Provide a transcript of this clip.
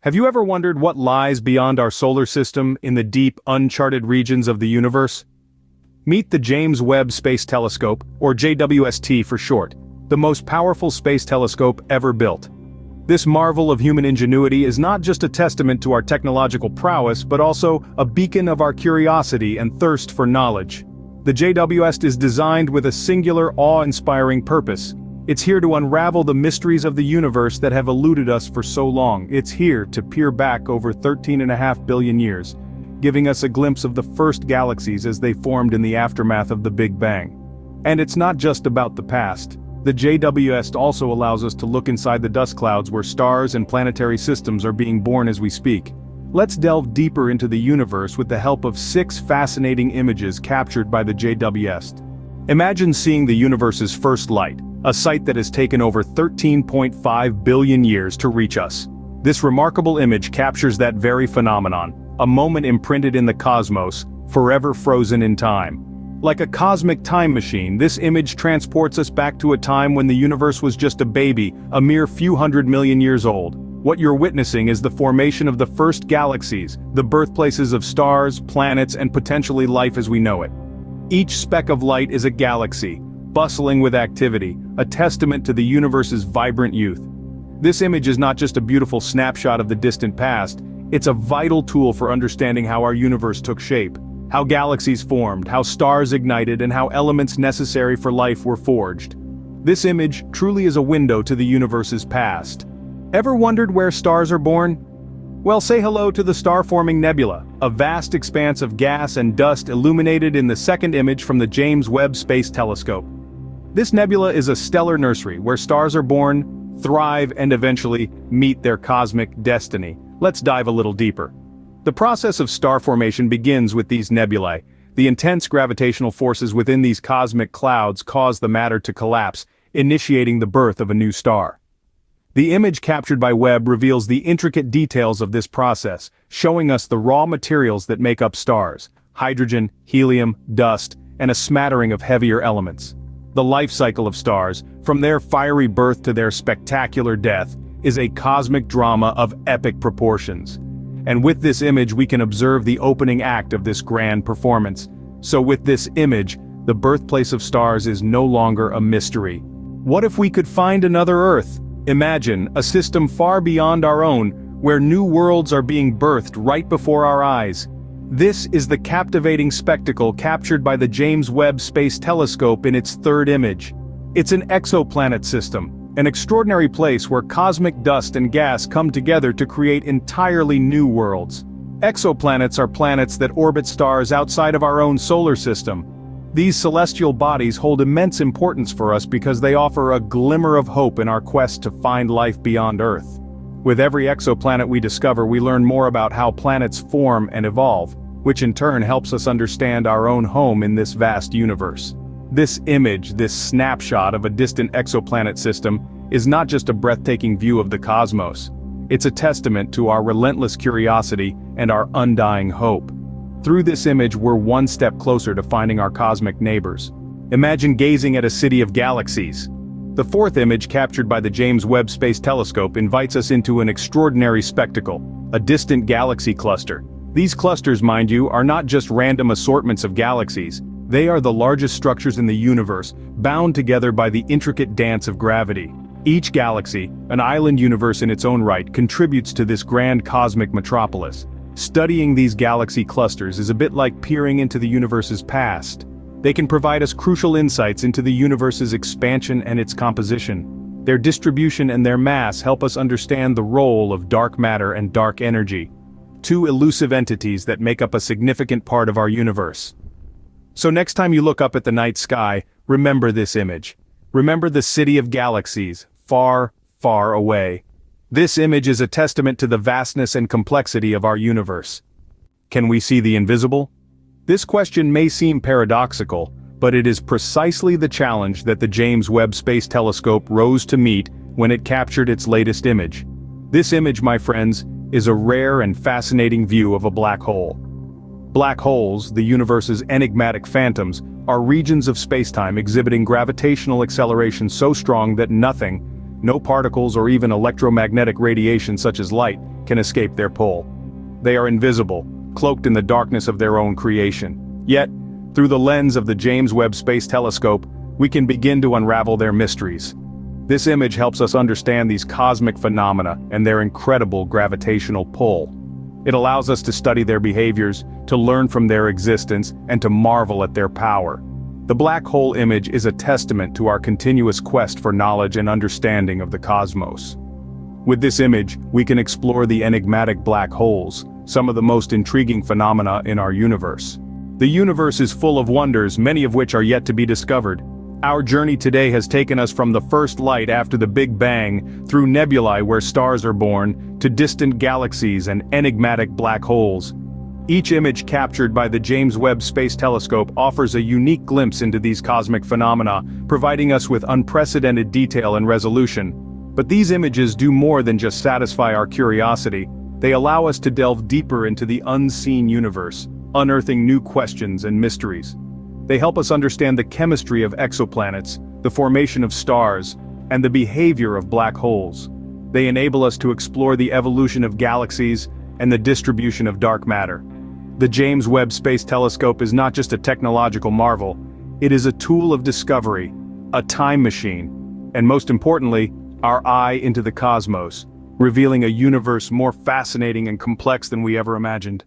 Have you ever wondered what lies beyond our solar system in the deep, uncharted regions of the universe? Meet the James Webb Space Telescope, or JWST for short, the most powerful space telescope ever built. This marvel of human ingenuity is not just a testament to our technological prowess but also a beacon of our curiosity and thirst for knowledge. The JWST is designed with a singular, awe-inspiring purpose. It's here to unravel the mysteries of the universe that have eluded us for so long. It's here to peer back over 13.5 billion years, giving us a glimpse of the first galaxies as they formed in the aftermath of the Big Bang. And it's not just about the past. The JWST also allows us to look inside the dust clouds where stars and planetary systems are being born as we speak. Let's delve deeper into the universe with the help of 6 fascinating images captured by the JWST. Imagine seeing the universe's first light, a sight that has taken over 13.5 billion years to reach us. This remarkable image captures that very phenomenon, a moment imprinted in the cosmos, forever frozen in time. Like a cosmic time machine, this image transports us back to a time when the universe was just a baby, a mere few hundred million years old. What you're witnessing is the formation of the first galaxies, the birthplaces of stars, planets, and potentially life as we know it. Each speck of light is a galaxy, bustling with activity, a testament to the universe's vibrant youth. This image is not just a beautiful snapshot of the distant past, it's a vital tool for understanding how our universe took shape, how galaxies formed, how stars ignited, and how elements necessary for life were forged. This image truly is a window to the universe's past. Ever wondered where stars are born? Well, say hello to the star-forming nebula, a vast expanse of gas and dust illuminated in the second image from the James Webb Space Telescope. This nebula is a stellar nursery where stars are born, thrive, and eventually meet their cosmic destiny. Let's dive a little deeper. The process of star formation begins with these nebulae. The intense gravitational forces within these cosmic clouds cause the matter to collapse, initiating the birth of a new star. The image captured by Webb reveals the intricate details of this process, showing us the raw materials that make up stars: hydrogen, helium, dust, and a smattering of heavier elements. The life cycle of stars, from their fiery birth to their spectacular death, is a cosmic drama of epic proportions. And with this image we can observe the opening act of this grand performance. So with this image, the birthplace of stars is no longer a mystery. What if we could find another Earth? Imagine a system far beyond our own, where new worlds are being birthed right before our eyes. This is the captivating spectacle captured by the James Webb Space Telescope in its third image. It's an exoplanet system, an extraordinary place where cosmic dust and gas come together to create entirely new worlds. Exoplanets are planets that orbit stars outside of our own solar system. These celestial bodies hold immense importance for us because they offer a glimmer of hope in our quest to find life beyond Earth. With every exoplanet we discover, we learn more about how planets form and evolve, which in turn helps us understand our own home in this vast universe. This image, this snapshot of a distant exoplanet system, is not just a breathtaking view of the cosmos. It's a testament to our relentless curiosity and our undying hope. Through this image, we're one step closer to finding our cosmic neighbors. Imagine gazing at a city of galaxies. The fourth image captured by the James Webb Space Telescope invites us into an extraordinary spectacle, a distant galaxy cluster. These clusters, mind you, are not just random assortments of galaxies. They are the largest structures in the universe, bound together by the intricate dance of gravity. Each galaxy, an island universe in its own right, contributes to this grand cosmic metropolis. Studying these galaxy clusters is a bit like peering into the universe's past. They can provide us crucial insights into the universe's expansion and its composition. Their distribution and their mass help us understand the role of dark matter and dark energy, two elusive entities that make up a significant part of our universe. So next time you look up at the night sky, remember this image. Remember the city of galaxies, far, far away. This image is a testament to the vastness and complexity of our universe. Can we see the invisible? This question may seem paradoxical, but it is precisely the challenge that the James Webb Space Telescope rose to meet when it captured its latest image. This image, my friends, is a rare and fascinating view of a black hole. Black holes, the universe's enigmatic phantoms, are regions of spacetime exhibiting gravitational acceleration so strong that nothing, no particles or even electromagnetic radiation such as light, can escape their pull. They are invisible, cloaked in the darkness of their own creation. Yet, through the lens of the James Webb Space Telescope, we can begin to unravel their mysteries. This image helps us understand these cosmic phenomena and their incredible gravitational pull. It allows us to study their behaviors, to learn from their existence, and to marvel at their power. The black hole image is a testament to our continuous quest for knowledge and understanding of the cosmos. With this image, we can explore the enigmatic black holes, some of the most intriguing phenomena in our universe. The universe is full of wonders, many of which are yet to be discovered. Our journey today has taken us from the first light after the Big Bang, through nebulae where stars are born, to distant galaxies and enigmatic black holes. Each image captured by the James Webb Space Telescope offers a unique glimpse into these cosmic phenomena, providing us with unprecedented detail and resolution. But these images do more than just satisfy our curiosity. They allow us to delve deeper into the unseen universe, unearthing new questions and mysteries. They help us understand the chemistry of exoplanets, the formation of stars, and the behavior of black holes. They enable us to explore the evolution of galaxies and the distribution of dark matter. The James Webb Space Telescope is not just a technological marvel, it is a tool of discovery, a time machine, and most importantly, our eye into the cosmos, revealing a universe more fascinating and complex than we ever imagined.